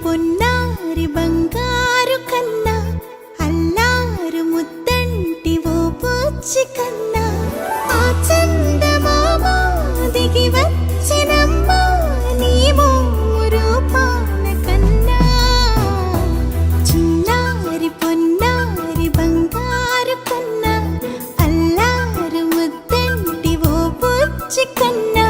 పొన్నారి బంగారు కన్నా అల్లారు ముద్దంటి ఓ పూచి కన్నా ఆ చందమామ దిగి వచ్చినమ్మ నీ రూపాల కన్నా చిన్నారి పొన్నారి బంగారు కన్నా అల్లారు ముద్దంటి ఓ పూచి కన్నా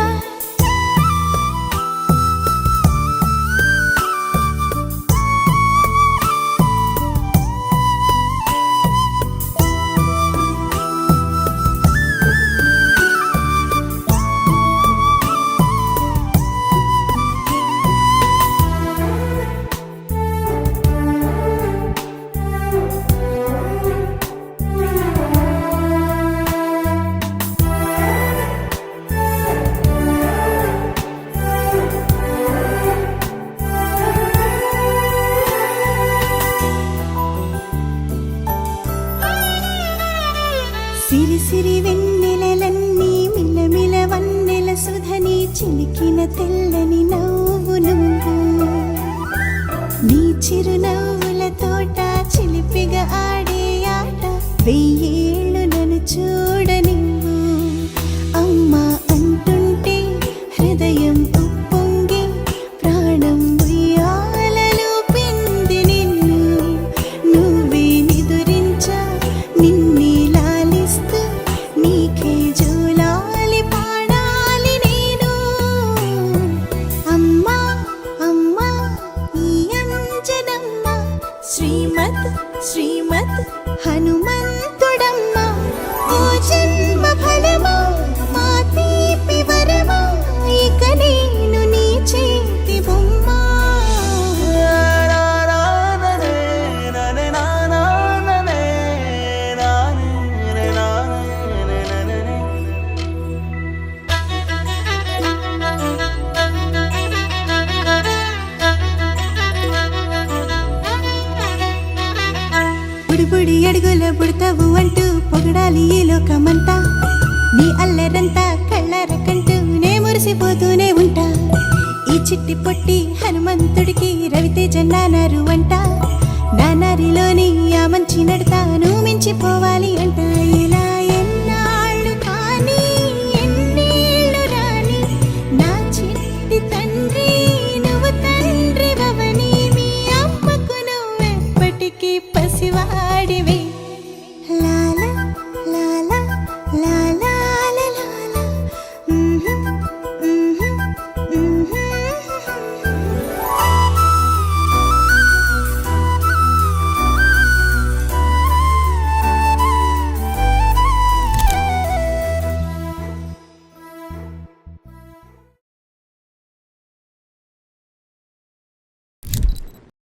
సిరి సిరి వెన్నెలలన్నీ మిలమిల వన్నెల సుధని చిలికిన తెల్లని నవ్వు నువ్వు నీ చిరునవ్వుల తోట చిలిపిగా ఆడే ఆట వెయ్యేళ్ళు నన్ను చూడనివ్వు అమ్మా అంటుంటే హృదయం ఉప్పొంగి ప్రాణం ఉయ్యాలలో పిండి నిన్ను నువ్వే నిదురించా నిన్నే నీకే జోలాలి పాడాలి నేను అమ్మా అమ్మా ఈ అంజనమ్మ శ్రీమత్ శ్రీమత్ హనుమంతుడమ్మ ఓ జన్మ ఫలమా మా తీపి వరమా ఇక నేను నీ చేతి బొమ్మ బుడి అడుగుల బుడతావు అంటూ పొగడాలి ఈ లోకమంతా నీ అల్లరంతా కళ్ళరకంటూ నే మురిసిపోతూనే ఉంటా ఈ చిట్టి పొట్టి హనుమంతుడికి రవితేజ నానారు అంట నానారిలోని ఆ మంచి నడతా నువ్వు మించిపోవాలి అంట